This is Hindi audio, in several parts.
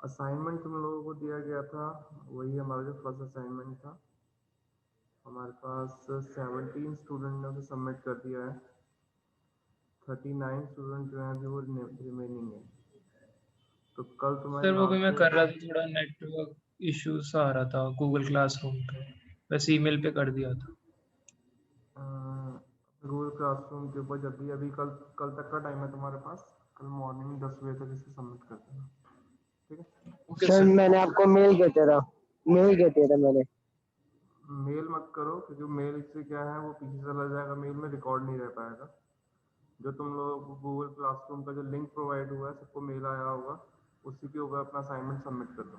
असाइनमेंट तुम लोगों को दिया गया था, वही हमारा जो फर्स्ट असाइनमेंट था। हमारे पास 17 स्टूडेंट ने उसे सबमिट कर दिया है। 39 स्टूडेंट जो हैं अभी वो रिमेनिंग है। तो कल तुम्हारी सर वो भी मैं लास्ट कर रहा डेट था, थोड़ा नेटवर्क इश्यूज आ रहा था गूगल क्लासरूम पे, बस ईमेल पे कर दिया था। गूगल क्लासरूम के ऊपर जब भी अभी कल कल तक का टाइम है तुम्हारे पास। कल मॉर्निंग 10 बजे तक इसे सबमिट कर देना, ठीक है। Okay sir sir. मैंने आपको मेल किया था मैंने। मेल मत करो, क्योंकि मेल से क्या है वो पीछे चला जाएगा, मेल में रिकॉर्ड नहीं रह पाएगा। जो तुम लोग गूगल क्लासरूम का जो लिंक प्रोवाइड हुआ है, सबको मेल आया होगा, उसी के ऊपर अपना असाइनमेंट सबमिट कर दो।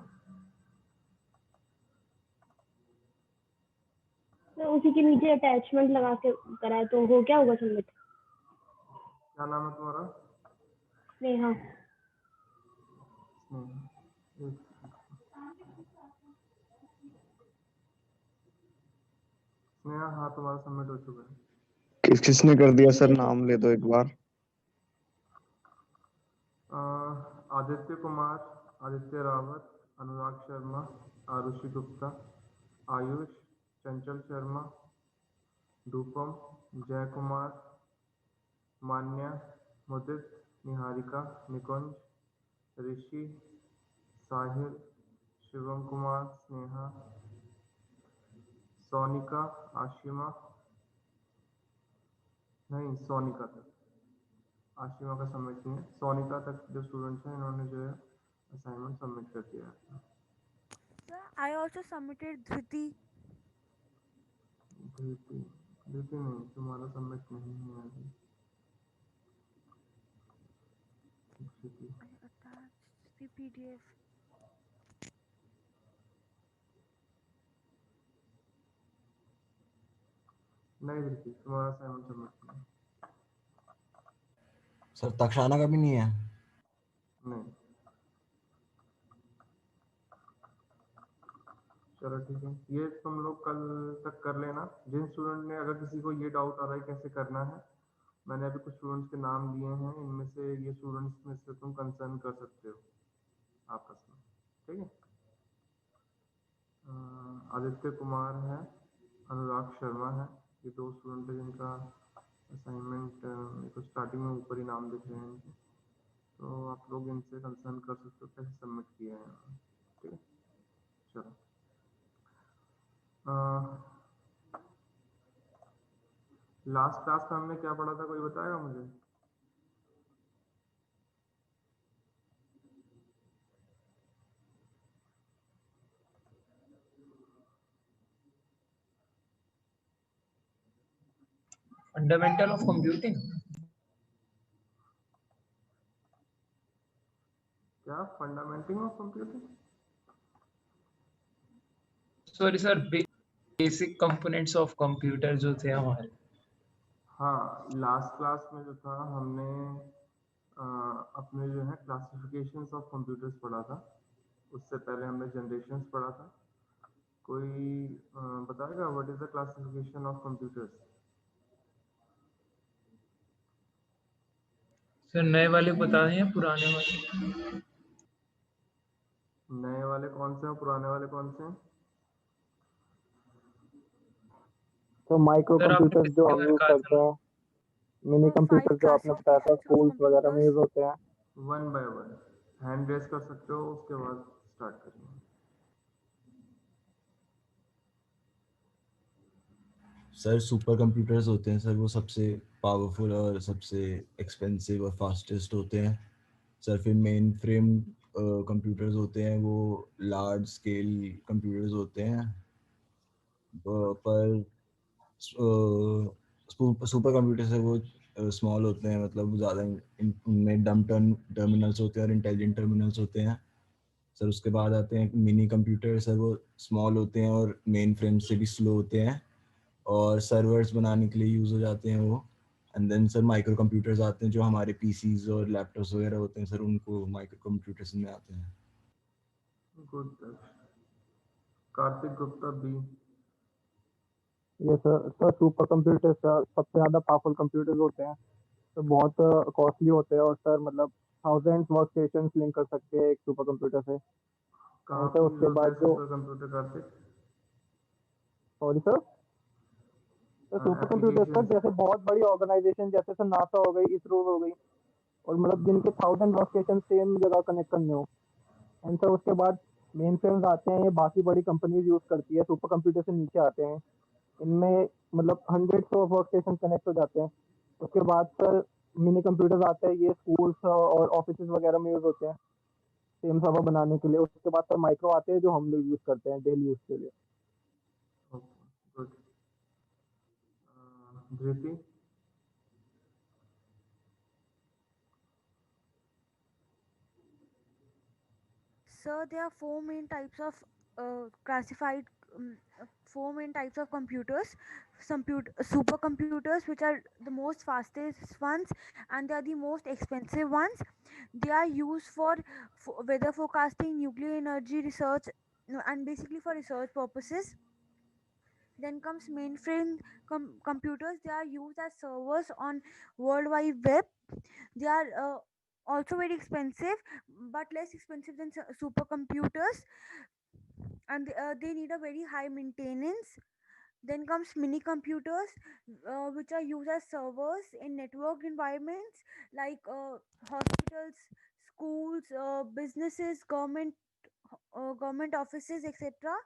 तो उसी के नीचे अटैचमेंट लगा के कराए तो हो क्या होगा सबमिट? क्या नाम है तुम्हारा? नेहा। स्नेहा, हाँ तुम्हारा सबमिट हो चुका है। किसने कर दिया सर? नाम ले दो एक बार। आदित्य कुमार, आदित्य रावत, अनुराग शर्मा, आरुषि गुप्ता, आयुष, चंचल शर्मा, धूपम, जय कुमार, मान्या, मुदित, निहारिका, निकुंज, ऋषि, साहिल, शिवम कुमार, स्नेहा, सोनिका, आशिमा, नहीं सोनिका तक, आशिमा का सबमिट नहीं है। सोनिका तक जो स्टूडेंट्स हैं इन्होंने जो है असाइनमेंट सबमिट कर दिया है। Sir, I also submitted Dhriti. धृति धृति नहीं, तुम्हारा सबमिट नहीं है अभी। धृति I attached the PDF. नहीं, धृति तुम्हारा असाइनमेंट सबमिट नहीं। सर तक्षाना का भी नहीं है? नहीं, चलो ठीक है, ये तुम लोग कल तक कर लेना। जिन स्टूडेंट ने, अगर किसी को ये डाउट आ रहा है कैसे करना है, मैंने अभी कुछ स्टूडेंट्स के नाम दिए हैं, इनमें से ये स्टूडेंट्स में से तुम कंसर्न कर सकते हो आपस में, ठीक है। आदित्य कुमार है, अनुराग शर्मा है, ये दो स्टूडेंट है जिनका असाइनमेंट तो स्टार्टिंग में ऊपर ही नाम दिख रहे हैं इनके। तो आप लोग इनसे कंसर्न कर सकते हो कैसे सबमिट किया है, ठीक है। चलो, लास्ट क्लास में हमने क्या पढ़ा था, कोई बताएगा मुझे? Fundamental of computing. क्या fundamental of computing? Sorry sir, basic components of computer जो थे हमारे। हाँ, लास्ट क्लास में जो था हमने अपने जो है क्लासिफिकेशंस ऑफ कंप्यूटर्स पढ़ा था। उससे पहले हमने जनरेशंस पढ़ा था। कोई बताएगा what is the classification of computers? Sir नए वाले बता रहे हैं, पुराने वाले? नए वाले कौन से हैं, पुराने वाले कौन से हैं? तो माइक्रो सर आपने कंप्यूटर्स जो पिछली हम बार यूज कहा करते था। हैं, मिनी कंप्यूटर जो आपने बताया था स्कूल्स वगैरह में यूज होते हैं। One by one hand raise कर सकते हो, उसके बाद स्टार्ट करेंगे। सर सुपर कंप्यूटर्स होते हैं सर, वो सबसे पावरफुल और सबसे एक्सपेंसिव और फास्टेस्ट होते हैं सर। फिर मेन फ्रेम कंप्यूटर्स होते हैं, वो लार्ज स्केल कंप्यूटर्स होते हैं। पर सुपर कंप्यूटर्स है वो स्मॉल होते हैं, मतलब ज़्यादा उनमें डम टर्मिनल्स होते हैं और इंटेलिजेंट टर्मिनल्स होते हैं सर। उसके बाद आते हैं मिनी कंप्यूटर सर, वो स्मॉल होते हैं और मेन फ्रेम से भी स्लो होते हैं और सर्वर्स बनाने के लिए यूज़ हो जाते हैं वो। And then sir microcomputers आते हैं जो हमारे पीसीज और लैपटॉप्स वगैरह होते हैं सर, उनको माइक्रो कंप्यूटर्स में आते हैं। गुड। कार्तिक गुप्ता बी। ये सर सुपर कंप्यूटर्स सबसे ज़्यादा पावरफुल कंप्यूटर्स होते हैं, तो बहुत कॉस्टली होते हैं और सर मतलब थाउजेंड वर्क स्टेशन लिंक कर सकते हैं एक सुपर कंप्यूटर से। कहाँ सर पे उसके यूज होता है बाद जो सुपर कंप्यूटर काफी सॉरी सर, तो सुपर कंप्यूटर सर एप्लीकेशंस? जैसे बहुत बड़ी ऑर्गेनाइजेशन जैसे सर नासा हो गई, इसरो हो गई, और मतलब जिनके थाउजेंड वर्क स्टेशन सेम जगह कनेक्ट करने हो। एंड सर उसके बाद मेन फ्रेम्स आते हैं, ये बाकी बड़ी कंपनीज यूज करती है, सुपर कंप्यूटर से नीचे आते हैं। इनमें मतलब hundreds of work station connect हो जाते हैं। उसके बाद सर मिनी कंप्यूटर्स आते हैं, ये स्कूल्स और ऑफिस वगैरह में यूज होते हैं सेम सर्वर बनाने के लिए। उसके बाद सर माइक्रो आते हैं जो हम लोग यूज करते हैं डेली यूज के लिए। Okay good. Dhriti? So there are classified four main types of computers. Supercomputers, which are the most fastest ones, and they are the most expensive ones. They are used for weather forecasting, nuclear energy research, and basically for research purposes. Then comes mainframe computers. They are used as servers on World Wide Web. They are also very expensive, but less expensive than supercomputers, and they need a very high maintenance. Then comes mini computers, which are used as servers in network environments like hospitals, schools, businesses, government offices, etc.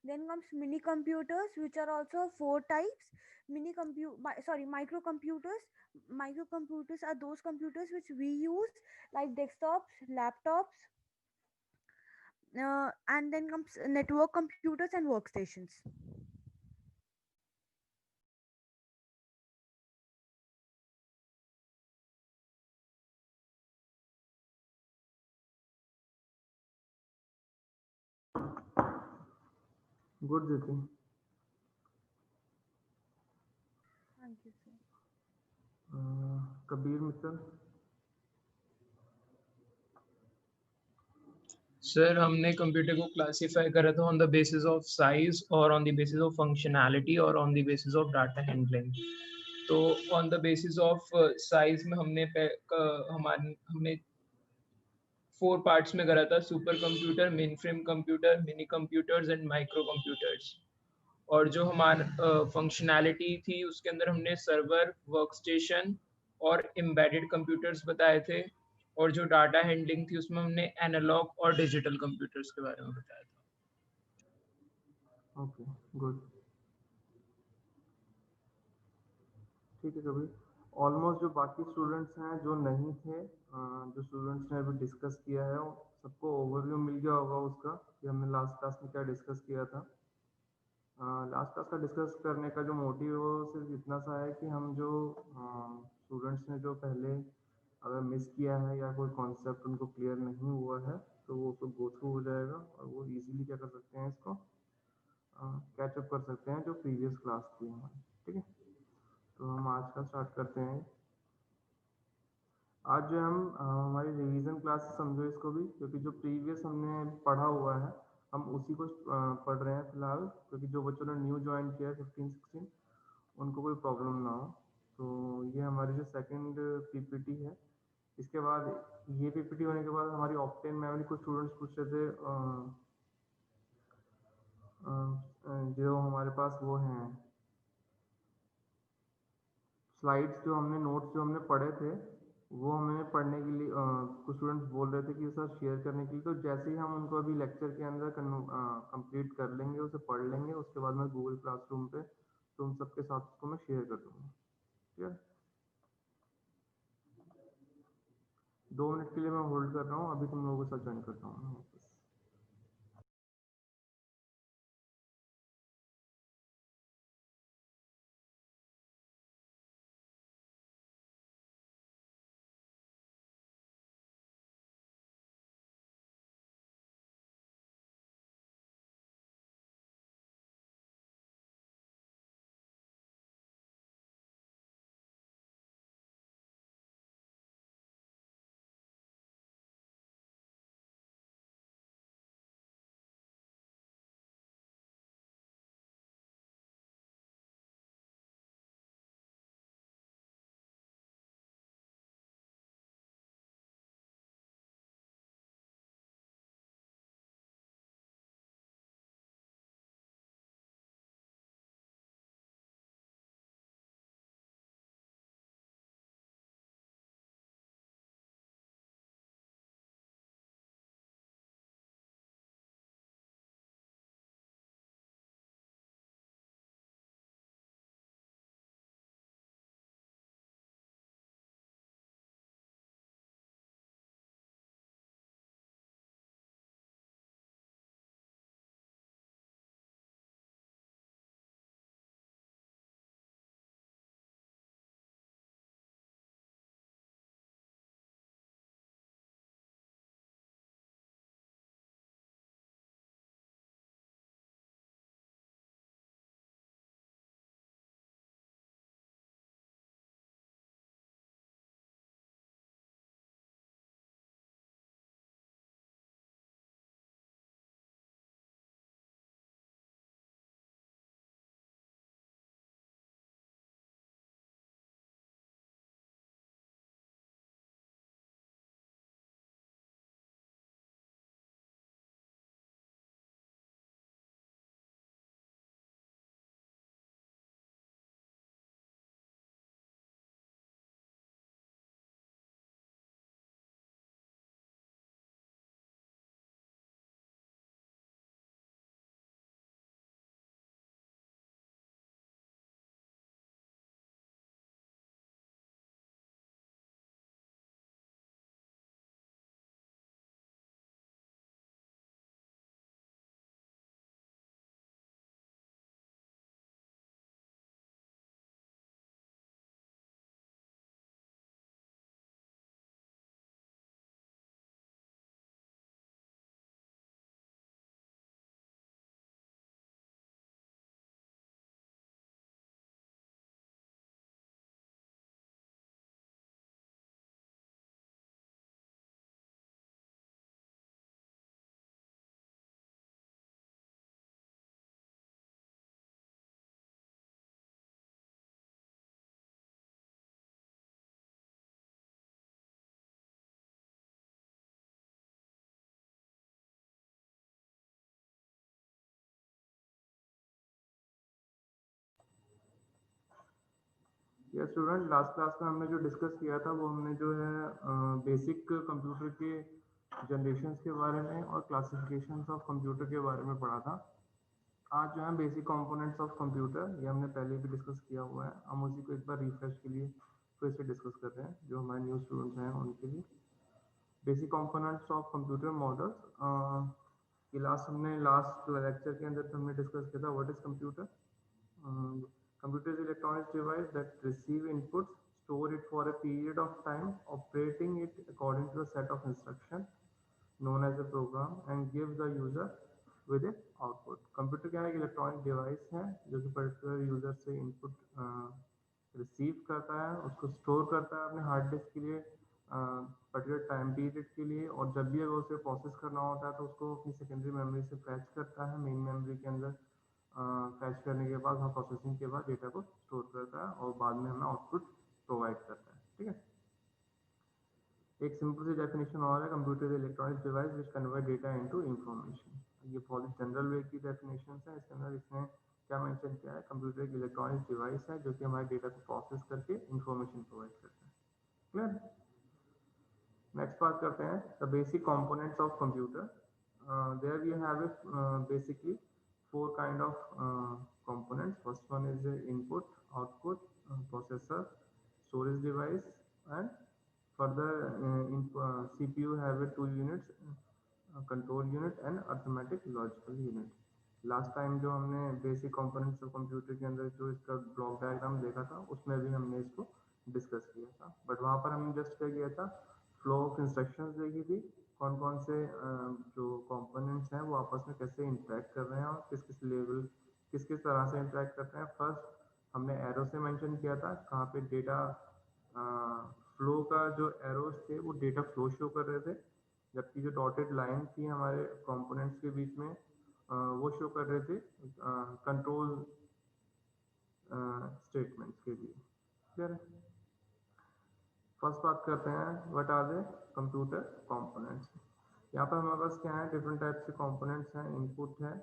Then comes mini computers, which are also four types. Microcomputers. Microcomputers are those computers which we use, like desktops, laptops, and then comes network computers and workstations. Good Dhriti. Thank you, sir. Kabir Mittal? Sir हमने कंप्यूटर को क्लासिफाई करा था on the basis of size और on the basis of functionality और on the basis of data handling. तो on the basis of size में हमने 4 पार्ट्स में करा था: super computer, mainframe computer, mini computers and micro computers. और जो हमारा फंक्शनैलिटी थी उसके अंदर हमने सर्वर, वर्कस्टेशन और एम्बेडेड कंप्यूटर्स बताए थे। और जो डाटा हैंडलिंग थी उसमें हमने एनालॉग और डिजिटल कंप्यूटर्स के बारे में बताया था। Okay good. ठीक है कबीर। ऑलमोस्ट जो बाकी स्टूडेंट्स हैं जो नहीं थे, जो स्टूडेंट्स ने अभी डिस्कस किया है, सबको ओवरव्यू मिल गया होगा उसका कि हमने लास्ट क्लास में क्या डिस्कस किया था। लास्ट क्लास का डिस्कस करने का जो मोटिव है वो सिर्फ इतना सा है कि हम जो स्टूडेंट्स ने जो पहले अगर मिस किया है या कोई कॉन्सेप्ट उनको क्लियर नहीं हुआ है तो वो उसको गो थ्रू हो जाएगा और वो इजीली क्या कर सकते हैं, इसको कैचअप कर सकते हैं जो प्रीवियस क्लास थी हमारी। ठीक है, तो हम आज का स्टार्ट करते हैं। आज जो हम हमारी रिवीजन क्लास समझो इसको भी, क्योंकि जो प्रीवियस हमने पढ़ा हुआ है हम उसी को पढ़ रहे हैं फिलहाल, क्योंकि जो बच्चों ने न्यू ज्वाइन किया है 15-16 उनको कोई प्रॉब्लम ना हो। तो ये हमारी जो सेकंड पीपीटी है, इसके बाद ये पीपीटी होने के बाद हमारी ऑप्टेन मेमोरी, कुछ स्टूडेंट्स पूछ रहे थे जो हमारे पास वो हैं स्लाइड्स, जो हमने नोट्स जो हमने पढ़े थे वो हमें पढ़ने के लिए कुछ स्टूडेंट्स बोल रहे थे कि सर शेयर करने के लिए। तो जैसे ही हम उनको अभी लेक्चर के अंदर कंप्लीट कर लेंगे, उसे पढ़ लेंगे, उसके बाद मैं गूगल क्लासरूम पे तुम सबके साथ उसको मैं शेयर कर दूँगा। ठीक है, 2 मिनट के लिए मैं होल्ड कर रहा हूँ, अभी तुम लोगों के साथ ज्वाइन करता हूँ। या स्टूडेंट लास्ट क्लास में हमने जो डिस्कस किया था वो हमने जो है बेसिक कंप्यूटर के जनरेशन्स के बारे में और क्लासिफिकेशंस ऑफ कंप्यूटर के बारे में पढ़ा था। आज जो है बेसिक कंपोनेंट्स ऑफ कंप्यूटर, ये हमने पहले भी डिस्कस किया हुआ है, हम उसी को एक बार रिफ्रेश के लिए फिर से डिस्कस कर रहे हैं जो हमारे न्यू स्टूडेंट्स हैं उनके लिए। Basic components of computer models ये लास्ट लेक्चर के अंदर हमने डिस्कस किया था what is computer. Computer is electronic device that receive inputs, store it for a period of time, operating it according to a set of instructions known as a program, and gives the user with a output. Computer क्या है, इलेक्ट्रॉनिक डिवाइस है जो कि पर्टिकुलर यूजर से इनपुट रिसीव करता है, उसको स्टोर करता है अपने हार्ड डिस्क के लिए पर्टिकुलर टाइम पीरियड के लिए, और जब भी अगर उसे प्रोसेस करना होता है तो उसको अपनी सेकेंडरी मेमोरी से फैच करता है मेन मेमोरी के अंदर। फैच करने के बाद, प्रोसेसिंग के बाद डेटा को स्टोर करता है और बाद में हमें आउटपुट प्रोवाइड करता है। ठीक है, एक सिंपल सी डेफिनेशन और है, computer electronic device which convert data into information. ये बहुत जनरल वे की डेफिनेशन है। इसके अंदर इसने क्या मेंशन किया है, कंप्यूटर एक इलेक्ट्रॉनिक डिवाइस है जो कि हमारे डेटा को प्रोसेस करके इंफॉर्मेशन प्रोवाइड करता है। क्लियर? नेक्स्ट बात करते हैं the basic components of computer. There we have basically four kind of components. First one is the input, output, processor, storage device, and further CPU have two units, control unit and arithmetic logical unit. Last time जो हमने बेसिक कंपोनेंट्स ऑफ कंप्यूटर के अंदर जो इसका ब्लॉक डायग्राम देखा था उसमें भी हमने इसको डिस्कस किया था, बट वहाँ पर हमने जस्ट क्या किया था, फ्लो ऑफ इंस्ट्रक्शंस देखी थी, कौन कौन से जो कंपोनेंट्स हैं वो आपस में कैसे इंटरेक्ट कर रहे हैं और किस किस तरह से इंटरेक्ट करते हैं। फर्स्ट हमने एरो से मेंशन किया था, कहाँ पे डेटा फ्लो का जो एरोस थे वो डेटा फ्लो शो कर रहे थे, जबकि जो डॉटेड लाइन थी हमारे कंपोनेंट्स के बीच में वो शो कर रहे थे कंट्रोल स्टेटमेंट्स के लिए। क्लियर है? फर्स्ट बात करते हैं what are the computer components. यहाँ पर हमारे पास क्या है, डिफरेंट टाइप्स के कंपोनेंट्स हैं। इनपुट है,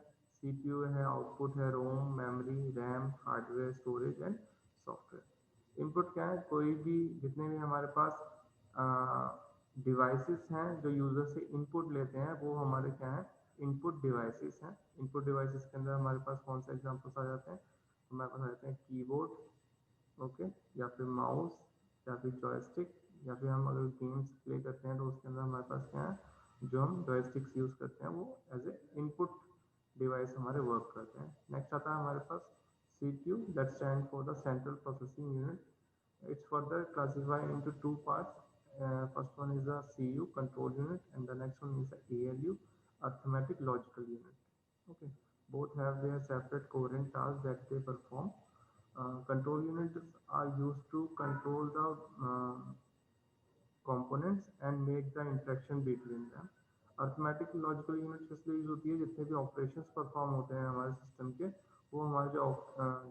सीपीयू है, आउटपुट है, ROM, memory, RAM, hardware, storage and software. Input क्या है, कोई भी जितने भी हमारे पास डिवाइसेस हैं जो यूजर से इनपुट लेते हैं वो हमारे क्या है, इनपुट डिवाइसेस हैं। इनपुट डिवाइसेस के अंदर हमारे पास कौन से एग्जांपल्स आ जाते हैं, हमारे पास आ जाते हैं कीबोर्ड, ओके, या फिर माउस, या फिर जॉयस्टिक, या फिर हम अगर गेम्स प्ले करते हैं तो उसके अंदर हमारे पास क्या है, जो हम जॉयस्टिक्स यूज़ करते हैं वो एज ए इनपुट डिवाइस हमारे वर्क करते हैं। नेक्स्ट आता है हमारे पास CPU, that stand for the central processing unit. It's further classified into two parts. First one is the CU control unit and the next one is the ALU arithmetic logical unit. Okay, both have their separate coherent tasks that they perform. Control units are used to control the components and make the interaction between them. Arithmetic logical units इसलिए यूज होती है जितने भी ऑपरेशंस परफॉर्म होते हैं हमारे सिस्टम के, वो हमारे जो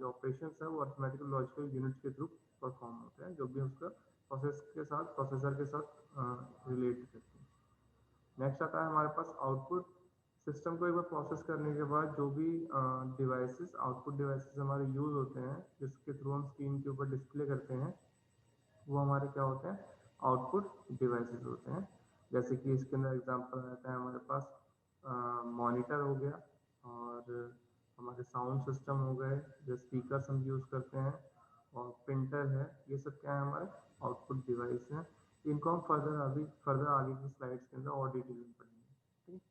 ऑपरेशंस है वो अरिथमेटिक लॉजिकल यूनिट्स के थ्रू परफॉर्म होते हैं, जो भी उसका प्रोसेसर के साथ रिलेट करते हैं। नेक्स्ट आता है हमारे पास आउटपुट। सिस्टम को एक बार प्रोसेस करने के बाद जो भी डिवाइसेस, आउटपुट डिवाइसेस हमारे यूज होते हैं जिसके थ्रू हम स्क्रीन के ऊपर डिस्प्ले करते हैं, वो हमारे क्या होते हैं, आउटपुट डिवाइसेस होते हैं। जैसे कि इसके अंदर एग्जांपल रहता है हमारे पास मॉनिटर हो गया, और हमारे साउंड सिस्टम हो गए, जो स्पीकर्स हम यूज़ करते हैं, और प्रिंटर है, ये सब क्या है हमारे आउटपुट डिवाइस हैं। इनको हम फर्दर आगे की स्लाइड्स के अंदर और डिटेल में पढ़ेंगे। ठीक,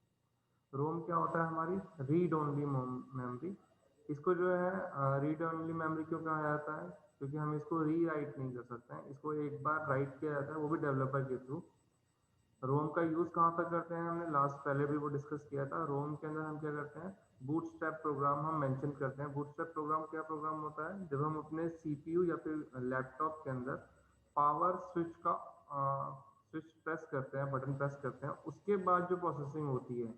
रोम क्या होता है, हमारी रीड ओनली मेमोरी। इसको जो है रीड ओनली मेमोरी क्यों कहा जाता है, क्योंकि हम इसको री राइट नहीं कर सकते हैं, इसको एक बार राइट किया जाता है वो भी डेवलपर के थ्रू। रोम का यूज़ कहाँ पर करते हैं, हमने पहले भी वो डिस्कस किया था। रोम के अंदर हम क्या करते हैं, बूटस्ट्रैप प्रोग्राम हम मेंशन करते हैं। बूटस्ट्रैप प्रोग्राम क्या प्रोग्राम होता है, जब हम अपने CPU या फिर लैपटॉप के अंदर पावर स्विच का स्विच प्रेस करते हैं, बटन प्रेस करते हैं, उसके बाद जो प्रोसेसिंग होती है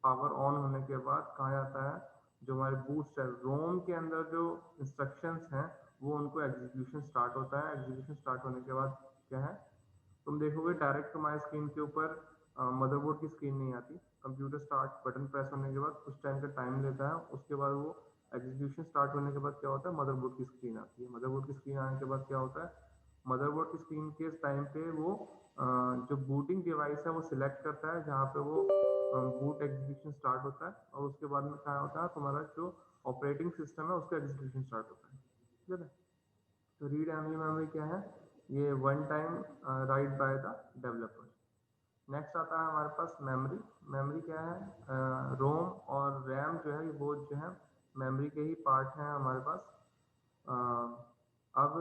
पावर ऑन होने के बाद कहा जाता है, जो हमारे बूटस्ट्रैप रोम के अंदर जो इंस्ट्रक्शंस हैं वो उनको एग्जीक्यूशन स्टार्ट होता है। एग्जीक्यूशन स्टार्ट होने के बाद क्या है, तुम देखोगे डायरेक्ट तुम्हारी स्क्रीन के ऊपर मदरबोर्ड की स्क्रीन नहीं आती। कंप्यूटर स्टार्ट बटन प्रेस होने के बाद कुछ टाइम का टाइम लेता है, उसके बाद वो एग्जीक्यूशन स्टार्ट होने के बाद क्या होता है, मदरबोर्ड की स्क्रीन आती है। मदरबोर्ड की स्क्रीन आने के बाद क्या होता है, मदरबोर्ड की स्क्रीन के टाइम पे वो जो बूटिंग डिवाइस है वो सिलेक्ट करता है, जहाँ पे वो बूट एग्जीक्यूशन स्टार्ट होता है, और उसके बाद में क्या होता है, तुम्हारा जो ऑपरेटिंग सिस्टम है उसका एग्जीक्यूशन स्टार्ट होता है। ठीक है, तो रीड ओनली मेमोरी क्या है, ये one time right by the developer. Next आता है हमारे पास मेमोरी। मेमोरी क्या है, रोम और रैम जो है ये बोथ जो है मेमोरी के ही पार्ट हैं हमारे पास। अब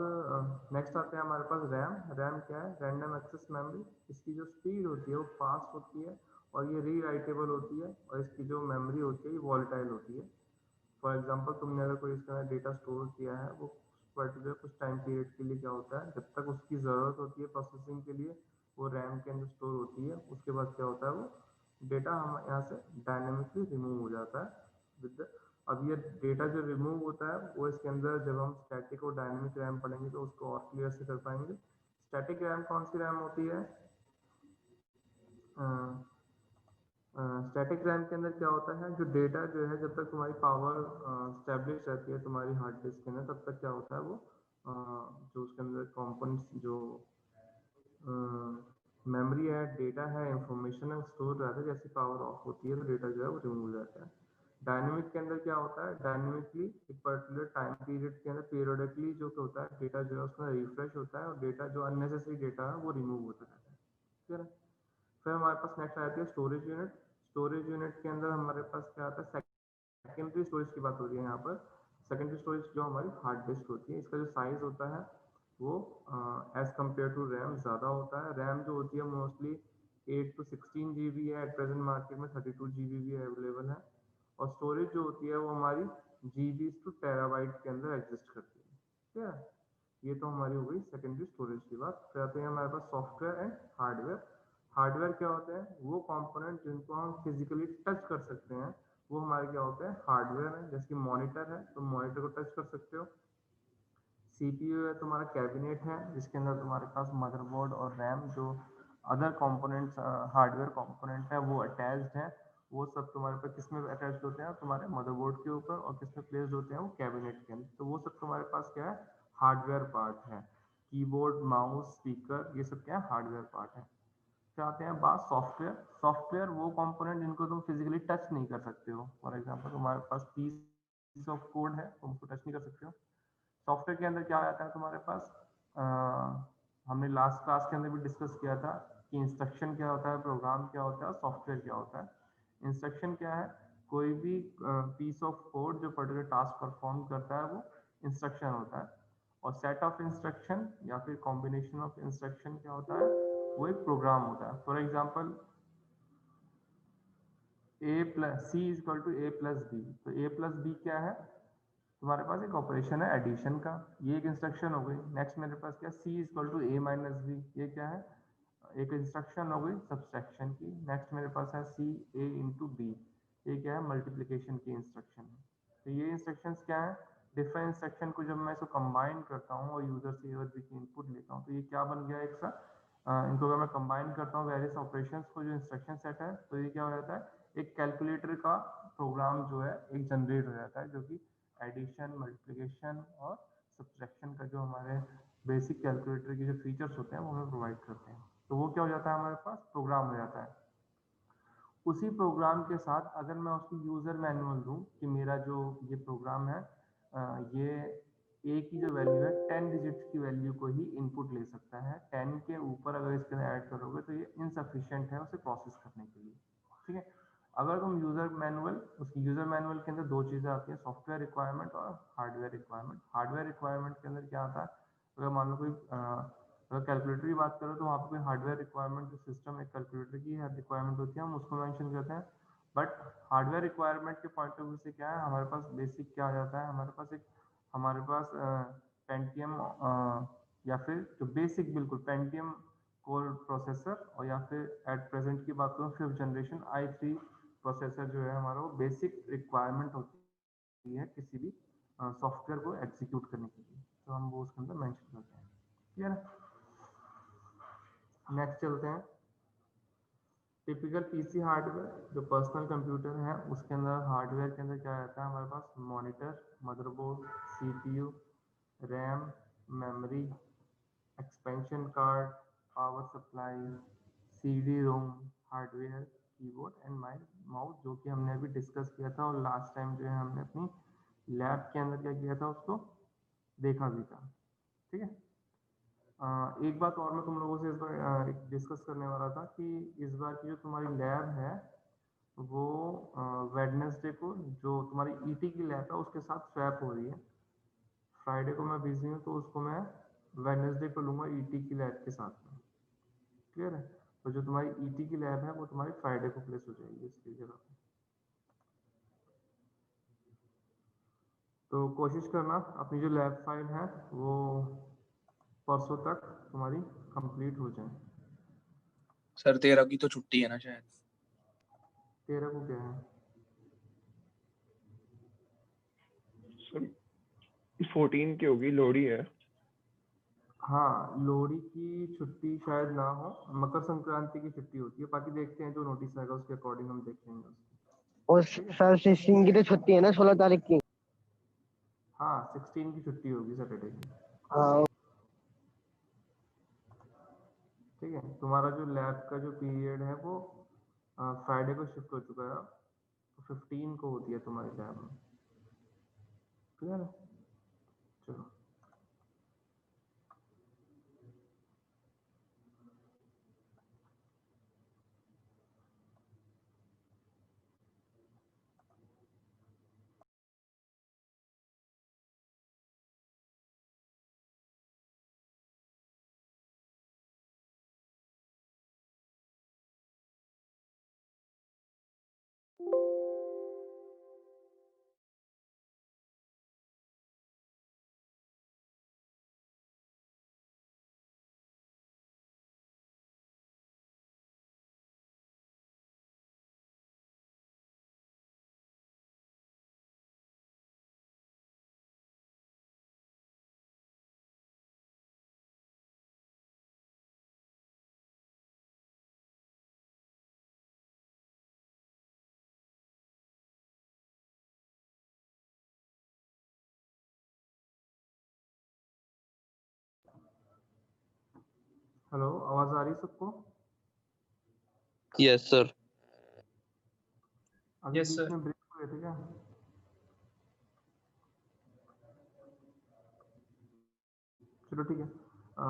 नेक्स्ट आते हैं हमारे पास रैम। रैम क्या है, रैंडम एक्सेस मेमोरी। इसकी जो स्पीड होती है वो फास्ट होती है और ये रीराइटेबल होती है, और इसकी जो मेमोरी होती है ये वॉलेटाइल होती है। फॉर एग्जांपल तुमने अगर कोई इसका डेटा स्टोर किया है, वो पर्टिकुलर कुछ टाइम पीरियड के लिए क्या होता है, जब तक उसकी ज़रूरत होती है प्रोसेसिंग के लिए वो रैम के अंदर स्टोर होती है। उसके बाद क्या होता है, वो डेटा हम यहाँ से डायनेमिकली रिमूव हो जाता है विद। अब ये डेटा जो रिमूव होता है वो इसके अंदर जब हम स्टैटिक और डायनेमिक रैम पढ़ेंगे तो उसको और क्लियर से कर पाएंगे। स्टैटिक रैम कौन सी रैम होती है, स्टैटिक रैम के अंदर क्या होता है, जो डेटा जो है जब तक तुम्हारी पावर स्टेब्लिश रहती है तुम्हारी हार्ड डिस्क के अंदर, तब तक क्या होता है वो जो उसके अंदर कंपोनेंट्स जो मेमोरी है, डेटा है, इंफॉर्मेशन है, स्टोर रहता है। जैसे पावर ऑफ होती है तो डेटा जो है वो रिमूव हो जाता है। डायनेमिक के अंदर क्या होता है, डायनेमिकली एक पर्टिकुलर टाइम पीरियड के अंदर पीरियडिकली जो होता है डेटा जो है उसमें रिफ्रेश होता है और डेटा जो अननेसेसरी डेटा है वो रिमूव होता रहता है। ठीक है। फिर हमारे पास नेक्स्ट आती है स्टोरेज यूनिट। स्टोरेज यूनिट के अंदर हमारे पास क्या आता है, सेकेंडरी स्टोरेज की बात हो रही है यहाँ पर। सेकेंडरी स्टोरेज जो हमारी हार्ड डिस्क होती है, इसका जो साइज होता है वो एज कम्पेयर टू रैम ज़्यादा होता है। रैम जो होती है मोस्टली 8 to 16 GB है, एट प्रेजेंट मार्केट में 32 GB भी अवेलेबल है। और स्टोरेज जो होती है वो हमारी GB टू टेराबाइट के अंदर एग्जिस्ट करती है। ठीक है, ये तो हमारी हो गई सेकेंडरी स्टोरेज की बात। फिर आते हैं हमारे पास सॉफ्टवेयर एंड हार्डवेयर। हार्डवेयर क्या होते हैं, वो कंपोनेंट जिनको हम फिजिकली टच कर सकते हैं वो हमारे क्या होते हैं, हार्डवेयर है। जैसे कि मॉनिटर है तो मॉनिटर को टच कर सकते हो। CPU है तुम्हारा कैबिनेट है, जिसके अंदर तुम्हारे पास मदरबोर्ड और रैम जो अदर कंपोनेंट्स हार्डवेयर कंपोनेंट है वो अटैच्ड है। वो सब तुम्हारे पास किस में अटैच्ड होते हैं, तुम्हारे मदरबोर्ड के ऊपर, और किस में प्लेस्ड होते हैं, वो कैबिनेट के अंदर। तो वो सब तुम्हारे पास क्या है, हार्डवेयर पार्ट है। कीबोर्ड, माउस, स्पीकर, ये सब क्या है, हार्डवेयर पार्ट है। क्या आते हैं बात सॉफ्टवेयर। सॉफ्टवेयर वो कंपोनेंट जिनको तुम फिजिकली टच नहीं कर सकते हो। फॉर एग्जांपल तुम्हारे पास पीस ऑफ कोड है, तुम उसको टच नहीं कर सकते हो। सॉफ्टवेयर के अंदर क्या आता है तुम्हारे पास, हमने लास्ट क्लास के अंदर भी डिस्कस किया था कि इंस्ट्रक्शन क्या होता है, प्रोग्राम क्या होता है, और सॉफ्टवेयर क्या होता है। इंस्ट्रक्शन क्या है, कोई भी पीस ऑफ कोड जो पर्टिकुलर टास्क परफॉर्म करता है वो इंस्ट्रक्शन होता है। और सेट ऑफ इंस्ट्रक्शन या फिर कॉम्बिनेशन ऑफ इंस्ट्रक्शन क्या होता है, वो एक प्रोग्राम होता है। For example C equal to A+B। तो A+B क्या है, तुम्हारे पास एक ऑपरेशन है एडिशन का, ये एक इंस्ट्रक्शन हो गई। नेक्स्ट मेरे पास क्या, C इक्वल टू A-B, ये क्या है, एक इंस्ट्रक्शन हो गई सब्सट्रैक्शन की। नेक्स्ट मेरे पास है C(A)(B), ये क्या है, मल्टीप्लिकेशन की इंस्ट्रक्शन है। तो ये इंस्ट्रक्शंस क्या है, डिफरेंट इंस्ट्रक्शन को जब मैं इसको कंबाइन करता हूँ और यूजर से A और B की इनपुट लेता हूँ तो ये क्या बन गया एक सा, इनको अगर मैं कंबाइन करता हूँ वेरियस ऑपरेशंस को जो इंस्ट्रक्शन सेट है, तो ये क्या हो जाता है, एक कैलकुलेटर का प्रोग्राम जो है एक जनरेट हो जाता है, जो कि एडिशन, मल्टीप्लिकेशन और सब्सट्रैक्शन का जो हमारे बेसिक कैलकुलेटर के जो फीचर्स होते हैं वो हमें प्रोवाइड करते हैं। तो वो क्या हो जाता है, हमारे पास प्रोग्राम हो जाता है। उसी प्रोग्राम के साथ अगर मैं उसकी यूज़र मैनुअल दूँ कि मेरा जो ये प्रोग्राम है ये A की जो वैल्यू है 10 डिजिट्स की वैल्यू को ही इनपुट ले सकता है, 10 के ऊपर अगर इसके अंदर ऐड करोगे तो ये इनसफिशिएंट है उसे प्रोसेस करने के लिए। ठीक है, अगर तुम यूज़र मैनुअल, उसकी यूज़र मैनुअल के अंदर दो चीज़ें आती हैं, सॉफ्टवेयर रिक्वायरमेंट और हार्डवेयर रिक्वायरमेंट। हार्डवेयर रिक्वायरमेंट के अंदर क्या आता है, अगर मान लो कोई अगर कैलकुलेटर की बात करो तो वहाँ पर कोई हार्डवेयर रिक्वायरमेंट जो सिस्टम एक कैलकुलेटर की रिक्वायरमेंट होती है, हम उसको मेंशन करते हैं। बट हार्डवेयर रिक्वायरमेंट के पॉइंट ऑफ व्यू से क्या है, हमारे पास बेसिक क्या आ जाता है, हमारे पास पेंटियम या फिर जो बेसिक बिल्कुल पेंटियम कोर प्रोसेसर, और या फिर एट प्रेजेंट की बात करूँ 5th जनरेशन i3 प्रोसेसर जो है हमारा, वो बेसिक रिक्वायरमेंट होती है किसी भी सॉफ्टवेयर को एग्जीक्यूट करने के लिए, तो हम वो उसके अंदर मेंशन करते हैं। ठीक है ना, नेक्स्ट चलते हैं। टिपिकल पीसी हार्डवेयर जो पर्सनल कंप्यूटर है उसके अंदर हार्डवेयर के अंदर क्या रहता है हमारे पास monitor, motherboard, CPU, RAM, memory, expansion card, power supply, CD ROM, hardware, keyboard and mouse, जो कि हमने अभी डिस्कस किया था और लास्ट टाइम जो है हमने अपनी लैब के अंदर क्या किया था उसको देखा भी था। ठीक है, एक बात और मैं तुम लोगों से इस बार डिस्कस करने वाला था कि इस बार की जो तुम्हारी लैब है वो वेडनेसडे को जो तुम्हारी ईटी की लैब है उसके साथ स्वैप हो रही है। फ्राइडे को मैं बिजी हूँ तो उसको मैं वेडनेसडे को लूँगा ईटी की लैब के साथ में। क्लियर है? तो जो तुम्हारी ईटी की लैब है वो तुम्हारी फ्राइडे को प्लेस हो जाएगी इसकी जगह पे। तो कोशिश करना अपनी जो लैब फाइल है वो परसों तक तुम्हारी कंप्लीट हो जाए। सर 13 की तो छुट्टी है ना शायद। 13 को क्या है? 14 की होगी, लोहड़ी है। हाँ, लोहड़ी की छुट्टी शायद ना हो, मकर संक्रांति की छुट्टी होती है। बाकी देखते हैं जो नोटिस आएगा उसके अकॉर्डिंग हम देख लेंगे उसको। और सर 16 की तो छुट्टी है ना, 16 तारीख की। हाँ 16 की छुट्टी होगी सैटरडे की। हाँ ठीक है, तुम्हारा जो लैब का जो पीरियड है वो फ्राइडे को शिफ्ट हो चुका है, तो 15 को होती है तुम्हारी लैब में। क्लियर है? चलो हेलो, आवाज आ रही सबको? Yes sir. अभी यस बीच सर। में ब्रेक हुए थे क्या? चलो ठीक है,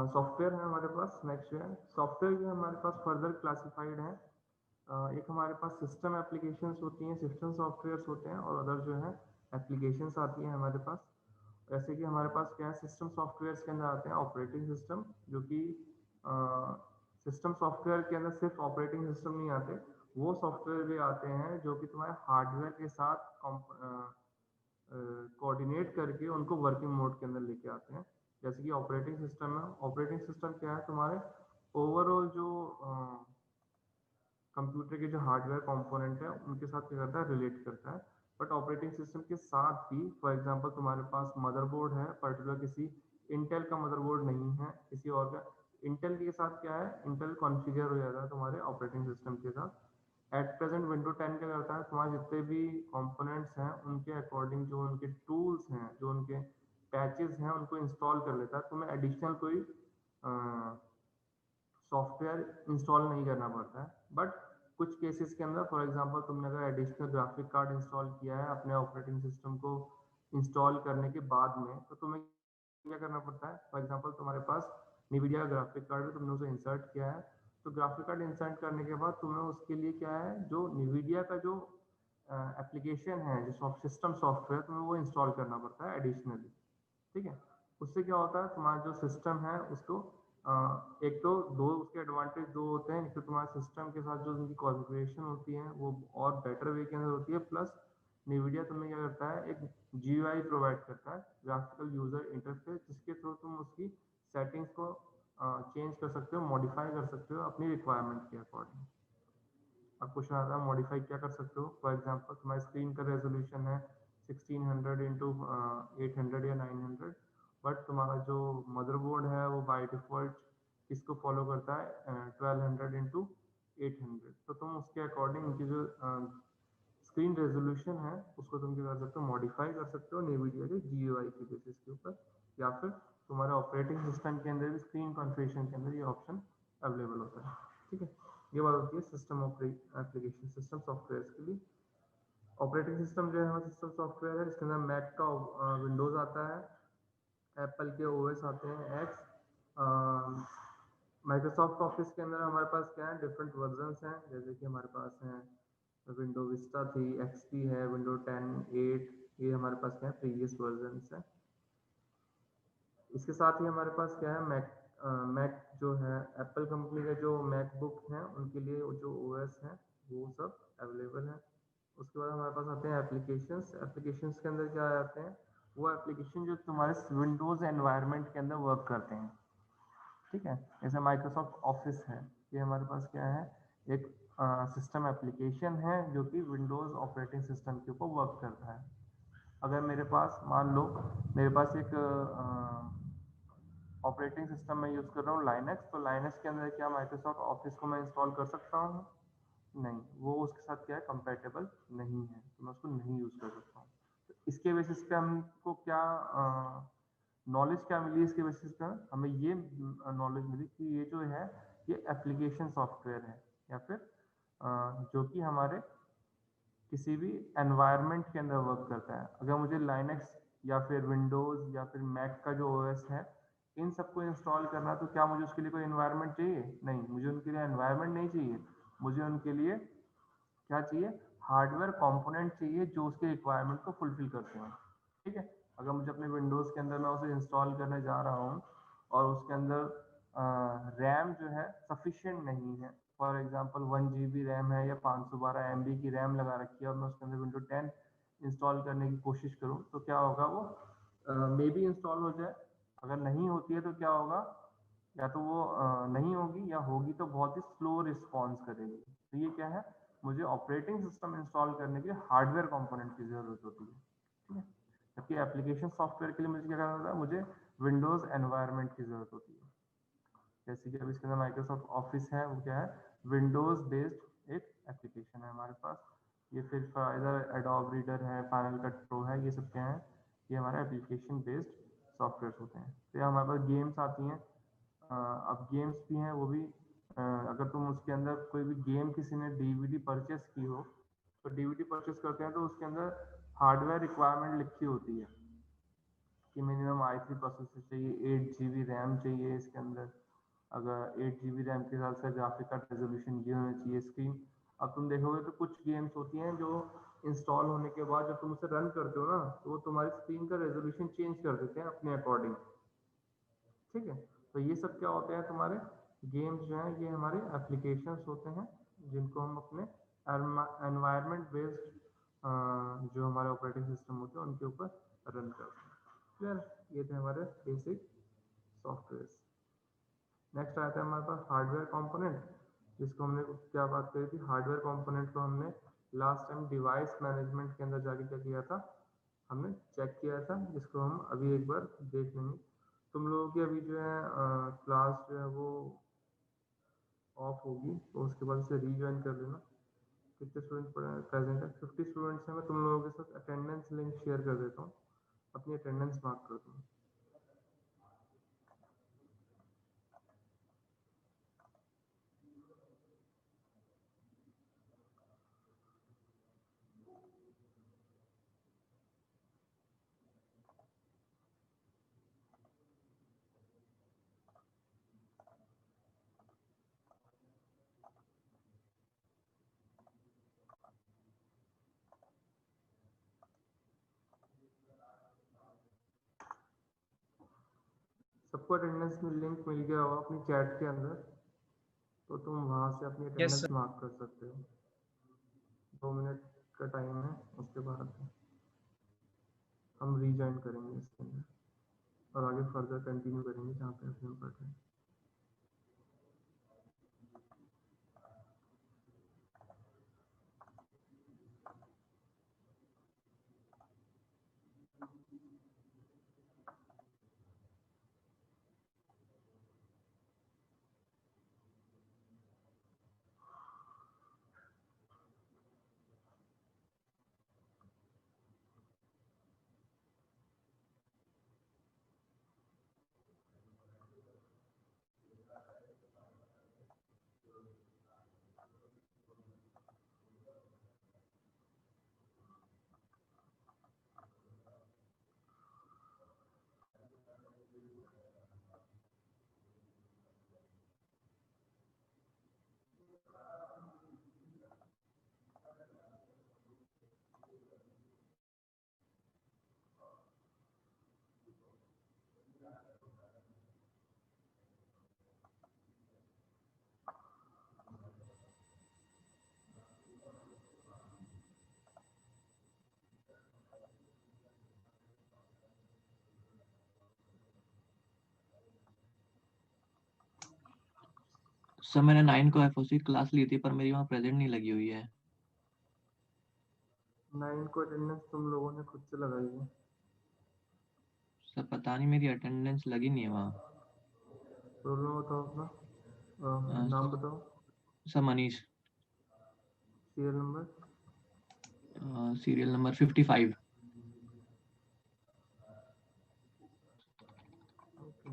सॉफ्टवेयर है हमारे पास। नेक्स्ट जो है सॉफ्टवेयर भी हमारे पास फर्दर क्लासिफाइड है। एक हमारे पास सिस्टम एप्लीकेशंस होती हैं, सिस्टम सॉफ्टवेयर्स होते हैं, और अदर जो है एप्लीकेशंस आती हैं हमारे पास। जैसे कि हमारे पास क्या है, सिस्टम सॉफ्टवेयर्स के अंदर आते हैं ऑपरेटिंग सिस्टम, जो कि सिस्टम सॉफ्टवेयर के अंदर सिर्फ ऑपरेटिंग सिस्टम नहीं आते, वो सॉफ्टवेयर भी आते हैं जो कि तुम्हारे हार्डवेयर के साथ कोऑर्डिनेट करके उनको वर्किंग मोड के अंदर लेके आते हैं। जैसे कि ऑपरेटिंग सिस्टम है, ऑपरेटिंग सिस्टम क्या है, तुम्हारे ओवरऑल जो कंप्यूटर के जो हार्डवेयर कंपोनेंट है उनके साथ क्या करता है, रिलेट करता है। बट ऑपरेटिंग सिस्टम के साथ भी फॉर एग्जांपल तुम्हारे पास मदरबोर्ड है, पर्टिकुलर किसी इंटेल का मदरबोर्ड नहीं है, किसी और का, इंटेल के साथ क्या है, इंटेल कॉन्फ़िगर हो जाता है तुम्हारे ऑपरेटिंग सिस्टम के साथ। एट प्रेजेंट विंडो 10 क्या करता है, तुम्हारे जितने भी कंपोनेंट्स हैं उनके अकॉर्डिंग जो उनके टूल्स हैं, जो उनके पैचेस हैं, उनको इंस्टॉल कर लेता है। तुम्हें एडिशनल कोई सॉफ्टवेयर इंस्टॉल नहीं करना पड़ता है। बट कुछ केसेस के अंदर, फॉर एग्जांपल तुमने अगर एडिशनल ग्राफिक कार्ड इंस्टॉल किया है अपने ऑपरेटिंग सिस्टम को इंस्टॉल करने के बाद में, तो तुम्हें क्या करना पड़ता है, फॉर एग्जांपल तुम्हारे पास NVIDIA ग्राफिक कार्ड है, तुमने उसे इंसर्ट किया है, तो ग्राफिक कार्ड इंसर्ट करने के बाद तुम्हें उसके लिए क्या है, जो NVIDIA का जो एप्लीकेशन है, जो सिस्टम सॉफ्टवेयर, तुम्हें वो इंस्टॉल करना पड़ता है एडिशनली। ठीक है, उससे क्या होता है, तुम्हारा जो सिस्टम है उसको एक तो दो उसके एडवांटेज दो होते हैं। एक तो तुम्हारे सिस्टम के साथ जो उनकी कॉन्फ़िगरेशन होती है वो और बेटर वे के अंदर होती है, प्लस NVIDIA तुम्हें क्या करता है, एक GUI प्रोवाइड करता है, ग्राफिकल यूजर इंटरफेस, जिसके थ्रू तुम उसकी सेटिंग्स को चेंज कर सकते हो, मॉडिफाई कर सकते हो अपनी रिक्वायरमेंट के अकॉर्डिंग। अब क्वेश्चन आता है मॉडिफाई क्या कर सकते हो, फॉर एग्जांपल तुम्हारी स्क्रीन का रेजोल्यूशन है 1600 इंटू 800 या 900, बट तुम्हारा जो मदरबोर्ड है वो बाय डिफॉल्ट किसको फॉलो करता है, 1200 इंटू 800, तो तुम उसके अकॉर्डिंग उनकी जो स्क्रीन रेजोल्यूशन है उसको तुम क्या कर सकते हो, मॉडिफाई कर सकते हो NVIDIA के GUI के बेसिस के ऊपर, या फिर तुम्हारे ऑपरेटिंग सिस्टम के अंदर भी स्क्रीन कॉन्फ़िगरेशन के अंदर ये ऑप्शन अवेलेबल होता है। ठीक है, ये बात होती है सिस्टम एप्लीकेशन सिस्टम सॉफ्टवेयर के लिए। ऑपरेटिंग सिस्टम जो है हमारा सिस्टम सॉफ्टवेयर है, इसके अंदर मैक का विंडोज़ आता है, एप्पल के OS आते हैं एक्स। माइक्रोसॉफ्ट ऑफिस के अंदर हमारे पास क्या है, डिफरेंट वर्जन्स हैं, जैसे कि हमारे पास हैं विंडो विस्टा थी, XP है, विंडो 10 8, ये हमारे पास क्या है प्रीवियस वर्जन्स हैं। इसके साथ ही हमारे पास क्या है मैक जो है एप्पल कंपनी के जो मैकबुक हैं उनके लिए जो OS हैं वो सब अवेलेबल है। उसके बाद हमारे पास आते हैं एप्लीकेशंस के अंदर क्या आते हैं, वो एप्लीकेशन जो तुम्हारे विंडोज़ एनवायरनमेंट के अंदर वर्क करते हैं। ठीक है, जैसे माइक्रोसॉफ्ट ऑफिस है, ये हमारे पास क्या है, एक सिस्टम एप्लीकेशन है जो कि विंडोज़ ऑपरेटिंग सिस्टम के ऊपर वर्क करता है। अगर मेरे पास मान लो मेरे पास एक ऑपरेटिंग सिस्टम मैं यूज़ कर रहा हूँ लाइनक्स, तो लाइनक्स के अंदर क्या माइक्रोसॉफ्ट ऑफिस को मैं इंस्टॉल कर सकता हूँ? नहीं, वो उसके साथ क्या है कंपैटिबल नहीं है, तो मैं उसको नहीं यूज़ कर सकता हूँ। तो इसके बेसिस पे हमको क्या नॉलेज क्या मिली, इसके बेसिस पे हमें ये नॉलेज मिली कि ये जो है ये एप्लीकेशन सॉफ्टवेयर है, या फिर जो कि हमारे किसी भी एनवायरनमेंट के अंदर वर्क करता है। अगर मुझे लाइनक्स या फिर विंडोज़ या फिर मैक का जो OS है इन सबको इंस्टॉल करना, तो क्या मुझे उसके लिए कोई एनवायरनमेंट चाहिए? नहीं, मुझे उनके लिए एनवायरनमेंट नहीं चाहिए, मुझे उनके लिए क्या चाहिए, हार्डवेयर कंपोनेंट चाहिए जो उसके रिक्वायरमेंट को फुलफिल करते हैं। ठीक है, अगर मुझे अपने विंडोज़ के अंदर मैं उसे इंस्टॉल करने जा रहा हूँ और उसके अंदर रैम जो है सफिशिएंट नहीं है, फॉर एग्जांपल 1 GB रैम है या 512 MB की रैम लगा रखी है और मैं उसके अंदर विंडो 10 इंस्टॉल करने की कोशिश करूँ, तो क्या होगा, वो मे बी इंस्टॉल हो जाए। अगर नहीं होती है तो क्या होगा, या तो वो नहीं होगी, या होगी तो बहुत ही स्लो रिस्पॉन्स करेगी। तो ये क्या है, मुझे ऑपरेटिंग सिस्टम इंस्टॉल करने के लिए हार्डवेयर कंपोनेंट की ज़रूरत होती है। ठीक है, जबकि एप्लीकेशन सॉफ्टवेयर के लिए मुझे क्या करना होता है, मुझे विंडोज़ एनवायरनमेंट की ज़रूरत होती है। जैसे कि अभी इसके अंदर माइक्रोसॉफ्ट ऑफिस है, वो क्या है, विंडोज़ बेस्ड एक एप्लीकेशन है हमारे पास। ये फिर इधर एडोब रीडर है, फाइनल कट प्रो है, ये सब क्या है, ये हमारे एप्लीकेशन बेस्ड सॉफ्टवेयर होते हैं। फिर हमारे पास गेम्स आती हैं। अब गेम्स भी हैं, वो भी अगर तुम उसके अंदर कोई भी गेम किसी ने DVD परचेस की हो, तो DVD परचेस करते हैं तो उसके अंदर हार्डवेयर रिक्वायरमेंट लिखी होती है कि मिनिमम i3 प्रोसेसर चाहिए, 8 GB रैम चाहिए इसके अंदर। अगर 8 GB रैम के हिसाब से ग्राफिक कार्ड रेजोल्यूशन ये होना चाहिए, स्क्रीन। अब तुम देखोगे तो कुछ गेम्स होती हैं जो इंस्टॉल होने के बाद जब तुम उसे रन करते हो ना, तो वो तुम्हारी स्क्रीन का रेजोल्यूशन चेंज कर देते हैं अपने अकॉर्डिंग। ठीक है, तो ये सब क्या होते हैं, तुम्हारे गेम्स जो हैं ये हमारे एप्लीकेशंस होते हैं जिनको हम अपने एनवायरनमेंट बेस्ड जो हमारे ऑपरेटिंग सिस्टम होते हैं उनके ऊपर रन करते हैं। क्लियर, ये थे हमारे बेसिक सॉफ्टवेयर। नेक्स्ट आता है हमारे पास हार्डवेयर कंपोनेंट, जिसको हमने क्या बात करी थी, हार्डवेयर कंपोनेंट को हमने लास्ट टाइम डिवाइस मैनेजमेंट के अंदर जाके क्या किया था, हमने चेक किया था, जिसको हम अभी एक बार देख लेंगे। तुम लोगों की अभी जो है क्लास जो है वो ऑफ होगी, तो उसके बाद इसे रीज्वाइन कर लेना। कितने स्टूडेंट प्रेजेंट है? 50 स्टूडेंट्स हैं। मैं तुम लोगों के साथ अटेंडेंस लिंक शेयर कर देता हूँ, अपनी अटेंडेंस मार्क कर दूँ। सबको अटेंडेंस में लिंक मिल गया होगा अपनी चैट के अंदर, तो तुम वहाँ से अपनी यस अटेंडेंस सर। मार्क कर सकते हो। 2 मिनट का टाइम है, उसके बाद हम रीज्वाइन करेंगे इसके अंदर और आगे फर्दर कंटिन्यू करेंगे जहाँ पे हम पढ़ रहे हैं। सर मैंने 9 को एफओसी क्लास ली थी पर मेरी वहाँ प्रेजेंट नहीं लगी हुई है। 9 को अटेंडेंस तुम लोगों ने खुद से लगाई है। सर पता नहीं मेरी अटेंडेंस लगी नहीं है वहाँ। रोल नंबर बताओ अपना, नाम बताओ। Sir Manish. Serial number? Serial number 55। Okay.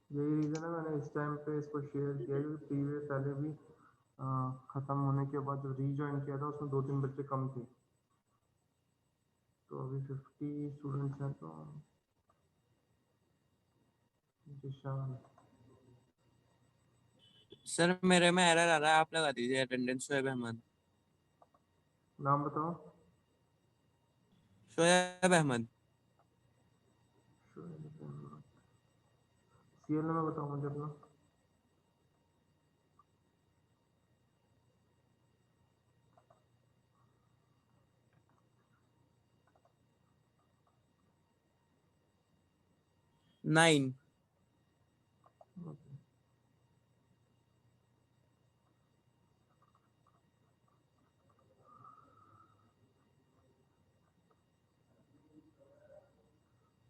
यही रीज़न है मैंने इस टाइम पे इसको शेयर किया, क्योंकि प्रीवियस पहले भी ख़त्म होने के बाद जो रीजॉइन किया था उसमें 2-3 बच्चे कम थे, तो अभी 50 स्टूडेंट्स हैं। तो जिशान, सर मेरे में एरर आ रहा है, आप लगा दीजिए अटेंडेंस। शोएब अहमद। नाम बताओ। शोएब अहमद। सीरियल नंबर बताओ मुझे अपना। नाइन।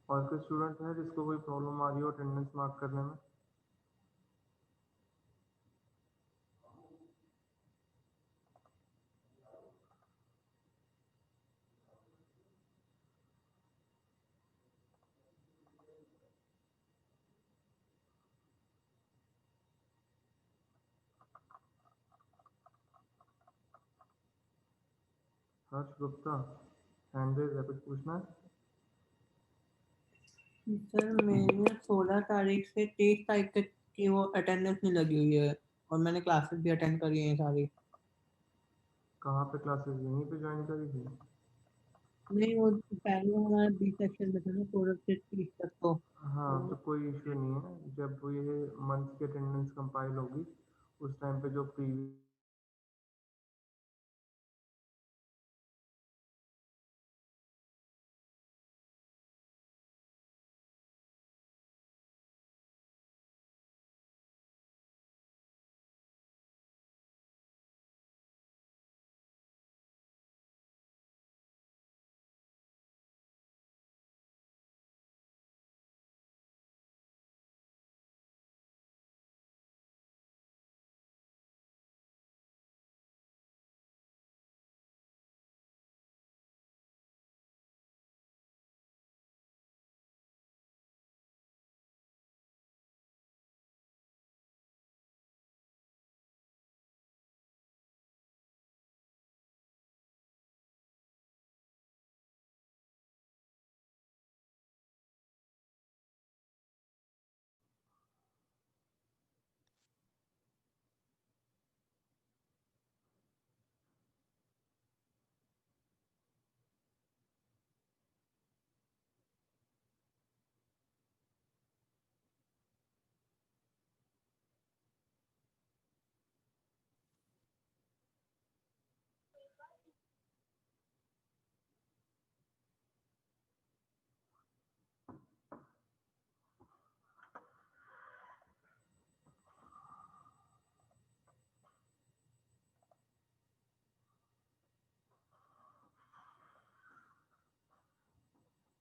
और कोई स्टूडेंट है जिसको कोई प्रॉब्लम आ रही हो अटेंडेंस मार्क करने में? हर्ष गुप्ता, हैंड रेज है, कुछ पूछना है? सर मैंने 16 तारीख से 23 तारीख तक की वो अटेंडेंस नहीं लगी हुई है और मैंने क्लासेस भी अटेंड करी हैं सारी। कहाँ पे क्लासेस, यहीं पे ज्वाइन करी थी? नहीं, वो पहले हमारा बी सेक्शन में था ना 16 से 30 तक। तो हाँ, तो कोई इश्यू नहीं है। जब ये मंथ की अटेंडेंस कंपाइल होगी उस टाइम पे जो प्रीवियस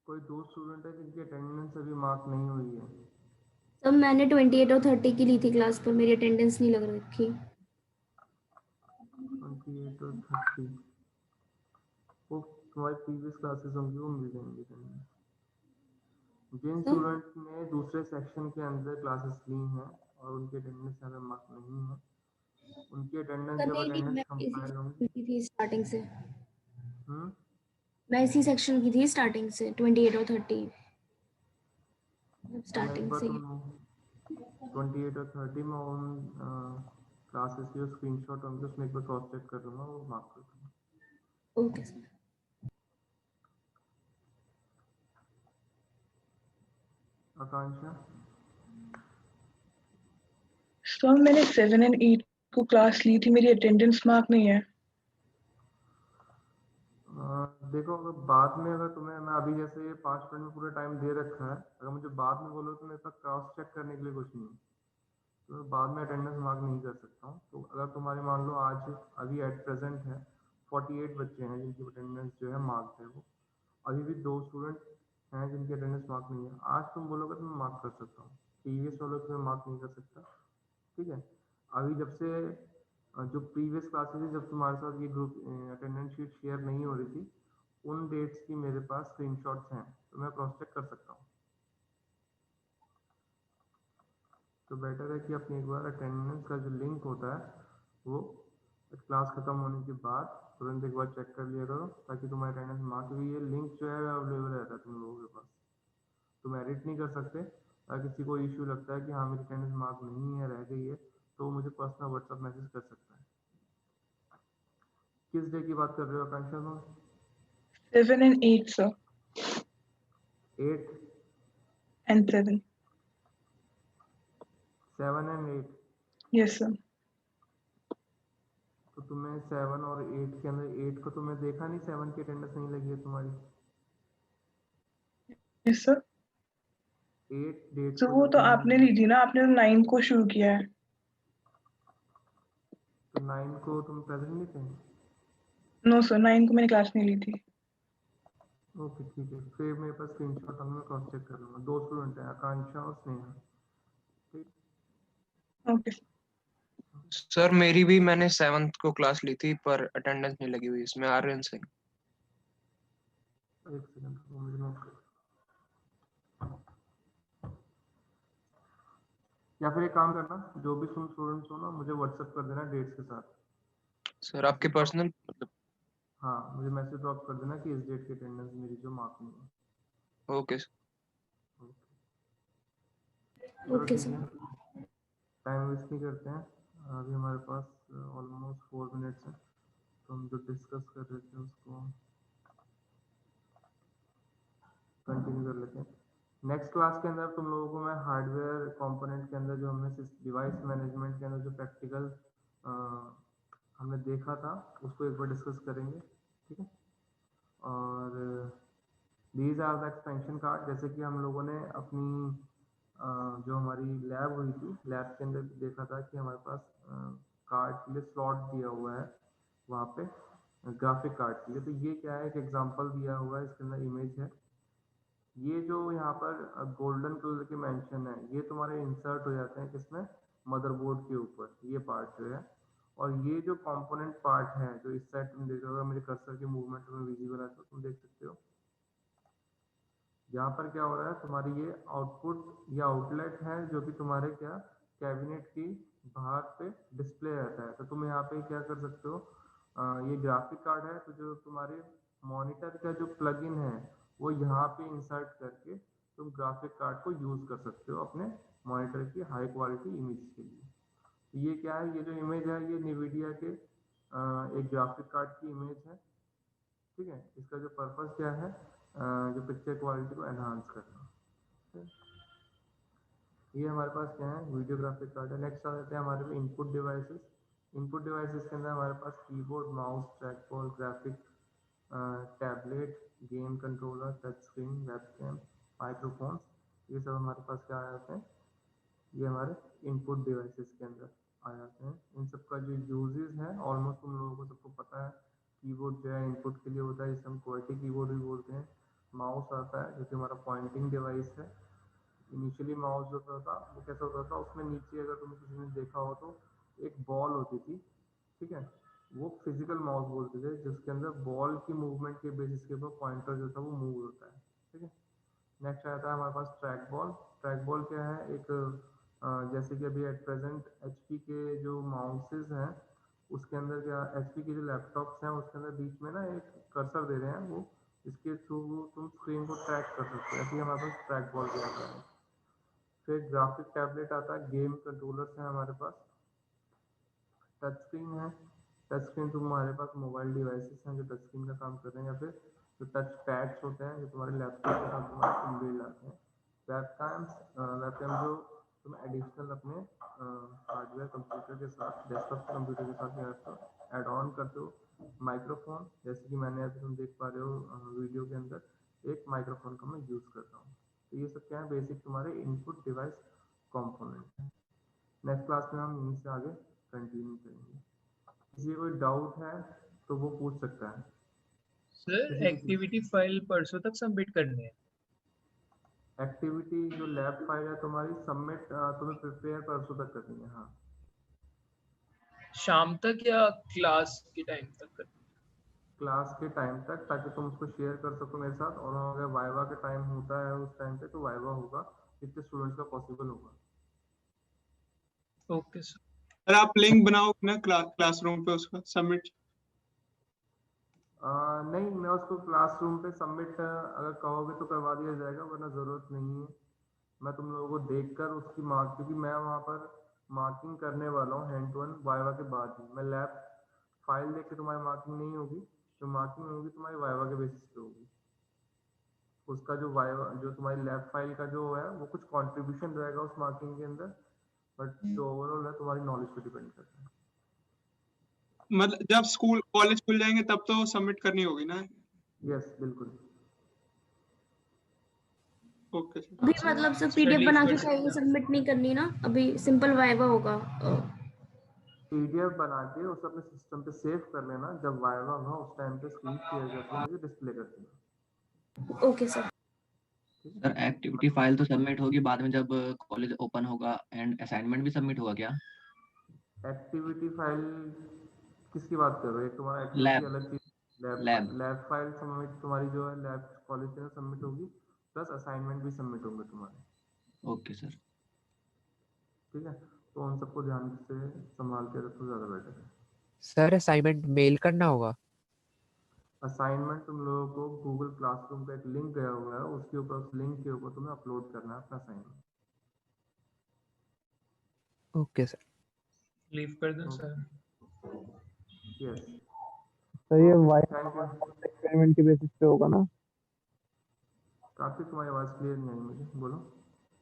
कोई 2 स्टूडेंट है जिनकी अटेंडेंस अभी मार्क नहीं हुई है? तब मैंने 28 और 30 की ली थी क्लास पर, मेरी अटेंडेंस नहीं लग रखी। 28 और 30 वो तुम्हारी प्रीवियस क्लासेस होंगी, वो मिल जाएंगी अटेंडेंस। जिन स्टूडेंट ने दूसरे सेक्शन के अंदर क्लासेस ली हैं और उनकी अटेंडेंस यहाँ पे मार्क नहीं है, उनकी अटेंडेंस जब नहीं, अटेंडेंस मैं इसी कंपाइल होंगी। सेक्शन की थी स्टार्टिंग से। हम्म, मैं इसी सेक्शन की थी स्टार्टिंग से, 28 और 30 मैं एक स्टार्टिंग बार से। तुम 28 और 30 में उन क्लासेस की जो स्क्रीनशॉट होंगे उसमें एक बार क्रॉस चेक कर लूँगा, वो मार्क कर दूँगा। Okay sir. आकांक्षा? सर मैंने 7 और 8 को क्लास ली थी, मेरी अटेंडेंस मार्क नहीं है। देखो अगर बाद में अगर तुम्हें मैं अभी जैसे ये 5 मिनट में पूरा टाइम दे रखा है, अगर मुझे बाद में बोलो तो मेरे पास क्रॉस चेक करने के लिए कुछ नहीं है, तो मैं बाद में अटेंडेंस मार्क नहीं कर सकता हूँ। तो अगर तुम्हारे मान लो आज अभी एट प्रेजेंट है 48 बच्चे हैं जिनकी अटेंडेंस जो है मार्क है, वो अभी भी 2 स्टूडेंट हैं जिनकी अटेंडेंस मार्क नहीं है। आज तुम बोलोगे तो मैं मार्क कर सकता हूँ, प्रीवियस वालों को मैं मार्क नहीं कर सकता, ठीक है। अभी जब से जो प्रीवियस क्लासेस जब तुम्हारे साथ ये ग्रुप अटेंडेंस शीट शेयर नहीं हो रही थी, उन डेट्स की मेरे पास स्क्रीनशॉट्स हैं, तो मैं क्रॉस चेक कर सकता हूँ। तो बेटर है कि अपनी एक बार अटेंडेंस का जो लिंक होता है वो क्लास खत्म होने के बाद तुरंत एक बार चेक कर लिया करो, ताकि तुम्हारा अटेंडेंस मार्क भी, ये लिंक जो है अवेलेबल रहता है तुम लोगों के पास। तुम एडिट नहीं कर सकते। अगर किसी को इश्यू लगता है कि हाँ मेरी अटेंडेंस मार्क नहीं है, रह गई है, तो मुझे पर्सनल व्हाट्सएप मैसेज कर सकता है। किस डे की बात कर रहे हो आकांक्षा तुम? 7 and 8 sir 8 and 7 7 and 8? yes sir तो तुम्हें 7 और 8 के अंदर 8 को तुम्हें देखा नहीं, 7 की अटेंडेंस नहीं लगी है तुम्हारी? yes sir 8 डेट so को वो जब तो तुमने आपने ली थी ना, आपने 9 को शुरू किया है। तो 9 को तुम प्रेजेंट नहीं थे? नो सर 9 को मैंने क्लास नहीं ली थी। ओके ठीक है, फिर मेरे पास स्क्रीनशॉट है, मैं क्रॉस चेक कर लूँगा। 2 स्टूडेंट हैं, आकांक्षा और स्नेहा, ठीक। ओके सर मेरी भी, मैंने 7th को क्लास ली थी पर अटेंडेंस नहीं लगी हुई इसमें। आर्यन सिंह। एक सेकंड मुझे नोट कर, या फिर एक काम करना, जो भी तुम स्टूडेंट्स हो ना, मुझे व्हाट्सएप कर देना डेट्स के साथ। सर आपके पर्सनल मतलब? हाँ, मुझे मैसेज ड्रॉप कर देना कि इस डेट की अटेंडेंस मेरी जो मार्क नहीं है। Okay okay sir. Time waste नहीं करते हैं, अभी हमारे पास ऑलमोस्ट 4 मिनट्स हैं, तो हम जो डिस्कस कर रहे थे उसको कंटिन्यू कर लेते हैं। नेक्स्ट क्लास के अंदर तुम लोगों को मैं हार्डवेयर कंपोनेंट के अंदर जो हमने डिवाइस मैनेजमेंट के अंदर जो प्रैक्टिकल हमने देखा था उसको एक बार डिस्कस करेंगे, ठीक है। और these are the expansion card, जैसे कि हम लोगों ने अपनी जो हमारी लैब हुई थी, लैब के अंदर देखा था कि हमारे पास कार्ड के लिए स्लॉट दिया हुआ है वहाँ पे ग्राफिक कार्ड के लिए। तो ये क्या है, एक एग्जांपल दिया हुआ है, इसके अंदर इमेज है। ये जो यहाँ पर गोल्डन कलर के मेंशन है, ये तुम्हारे इंसर्ट हो जाते हैं किसमें, मदरबोर्ड के ऊपर, ये पार्ट जो है। और ये जो कंपोनेंट पार्ट है जो इस साइड तुम देख रहे हो, मेरे कर्सर के मूवमेंट में विजिबल है तो तुम देख सकते हो यहाँ पर क्या हो रहा है, तुम्हारी ये आउटपुट या आउटलेट है जो कि तुम्हारे क्या कैबिनेट की बाहर पे डिस्प्ले रहता है। तो तुम यहाँ पे क्या कर सकते हो, ये ग्राफिक कार्ड है, तो जो तुम्हारे मॉनिटर का जो प्लगइन है वो यहाँ पे इंसर्ट करके तुम ग्राफिक कार्ड को यूज कर सकते हो अपने मॉनिटर की हाई क्वालिटी इमेज के लिए। तो ये क्या है, ये जो इमेज है ये NVIDIA के एक ग्राफिक कार्ड की इमेज है, ठीक है। इसका जो पर्पस क्या है, जो पिक्चर क्वालिटी को एनहांस करना, ठीक है। ये हमारे पास क्या है, वीडियो ग्राफिक कार्ड है। नेक्स्ट आ जाते हैं हमारे पे इनपुट डिवाइसेस। इनपुट डिवाइसेस के अंदर हमारे पास keyboard, mouse, trackball, graphic tablet, game controller, touch screen, webcam, microphones, ये सब हमारे पास क्या आ जाते हैं, ये हमारे इनपुट डिवाइसेस के अंदर आ जाते हैं। इन सब का जो यूजेस है ऑलमोस्ट तुम लोगों को सबको पता है। कीबोर्ड जो है इनपुट के लिए होता है, जिसे हम QWERTY कीबोर्ड भी बोलते हैं। माउस आता है जो कि हमारा पॉइंटिंग डिवाइस है। इनिशियली माउस जो होता था वो कैसा होता था, उसमें नीचे अगर तुम किसी ने देखा हो तो एक बॉल होती थी, ठीक है। वो फिजिकल माउस बोलते थे, जिसके अंदर बॉल की मूवमेंट के बेसिस के ऊपर पॉइंटर जो था वो मूव होता है, ठीक है। नेक्स्ट आता है हमारे पास ट्रैक बॉल। ट्रैक बॉल क्या है, एक जैसे कि अभी एट प्रेजेंट HP के जो माउसेस हैं उसके अंदर क्या, HP के जो लैपटॉप्स हैं उसके अंदर बीच में ना एक कर्सर दे रहे हैं, वो इसके थ्रू तुम स्क्रीन को ट्रैक कर सकते हो, ऐसे ही हमारे पास ट्रैक बॉल भी आता है। फिर ग्राफिक टैबलेट आता है, गेम कंट्रोलर्स हैं हमारे पास, टच स्क्रीन है। टच स्क्रीन तुम्हारे पास मोबाइल डिवाइसेस हैं जो टच स्क्रीन का काम कर रहे हैं, या फिर जो टच पैड्स होते हैं जो तुम्हारे लैपटॉप के साथ तुम्हारे इनबिल्ड आते हैं। वेबकैम जो तुम एडिशनल अपने हार्डवेयर कंप्यूटर के साथ, डेस्कटॉप कंप्यूटर के साथ क्या करते हो, ऐड ऑन करते हो माइक्रोफोन। जैसे कि मैंने अभी तुम देख पा रहे हो वीडियो के अंदर एक माइक्रोफोन का मैं यूज़ करता हूँ। तो ये सब क्या है, बेसिक तुम्हारे इनपुट डिवाइस कंपोनेंट है। नेक्स्ट क्लास में हम यहीं से आगे कंटिन्यू करेंगे। किसी कोई डाउट है तो वो पूछ सकता है। सर एक्टिविटी फाइल परसों तक सबमिट करनी है। एक्टिविटी जो लैब फाइल है तुम्हारी सबमिट तुम्हें प्रिपेयर परसों तक करनी है। हाँ, शाम तक या क्लास के टाइम तक करनी है? क्लास के टाइम तक, ताकि तुम उसको शेयर कर सको मेरे साथ। और अगर वाइवा का टाइम होता है उस टाइम पे, तो वाइवा होगा, कितने स्टूडेंट्स का पॉसिबल होगा। Okay sir. सर आप लिंक बनाओगे ना क्लासरूम पे उसका सबमिट? नहीं, मैं उसको क्लासरूम पे सबमिट अगर कहोगे तो करवा दिया जाएगा, वरना ज़रूरत नहीं है। मैं तुम लोगों को देखकर उसकी मार्क, क्योंकि मैं वहाँ पर मार्किंग करने वाला हूँ हैंड टू हैंड वाइवा के बाद ही। मैं लैब फाइल देख के तुम्हारी मार्किंग नहीं होगी, जो मार्किंग होगी तुम्हारी वाइवा के बेसिस पे होगी। उसका जो वाइवा, जो तुम्हारी लैब फाइल का जो है, वो कुछ कंट्रीब्यूशन रहेगा उस मार्किंग के अंदर, बट जो ओवरऑल है तुम्हारी नॉलेज पे डिपेंड करता है। मतलब जब स्कूल कॉलेज खुल जाएंगे तब तो सबमिट करनी होगी ना? यस, बिल्कुल। Okay sir. अभी मतलब सब पीडीएफ बना के कहीं सबमिट नहीं करनी ना, अभी सिंपल वाइवा होगा। पीडीएफ बना के उसे अपने सिस्टम पे सेव कर लेना, जब वाइवा होगा उस टाइम पे स्क्रीन शेयर करके मुझे डिस्प्ले कर देना। Okay sir. Sir activity file तो सबमिट होगी बाद में जब कॉलेज ओपन होगा, एंड असाइनमेंट भी सबमिट होगा क्या? एक्टिविटी फाइल किसकी बात कर रहे हो? एक तुम्हारा एक्टिविटी लैब अलग चीज, लैब लैब फाइल सबमिट तुम्हारी जो है लैब कॉलेज से सबमिट होगी, प्लस असाइनमेंट भी सबमिट होंगे तुम्हारे। Okay sir. ठीक है, तो उन सबको ध्यान से संभाल के रखो, ज़्यादा बेटर है। सर असाइनमेंट मेल करना होगा? असाइनमेंट तुम लोगों को गूगल क्लासरूम का एक लिंक गया हुआ है, उसके ऊपर, उस लिंक के ऊपर तुम्हें अपलोड करना है अपना असाइनमेंट। Okay sir. लीव कर दो सर। यस, तो ये थैंक यू। एक्सपेरिमेंट के बेसिस पे होगा ना? काफी तुम्हारी आवाज़ क्लियर नहीं आई मुझे, बोलो।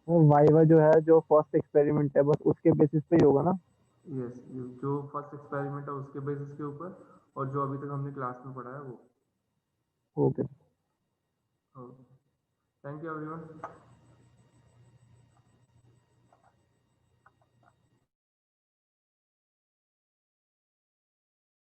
वो वाइवा जो है, जो फर्स्ट एक्सपेरिमेंट है, बस उसके बेसिस पे ही होगा ना? यस, जो फर्स्ट एक्सपेरिमेंट है उसके बेसिस के ऊपर, और जो अभी तक हमने क्लास में पढ़ा है वो। Okay. Okay, thank you everyone.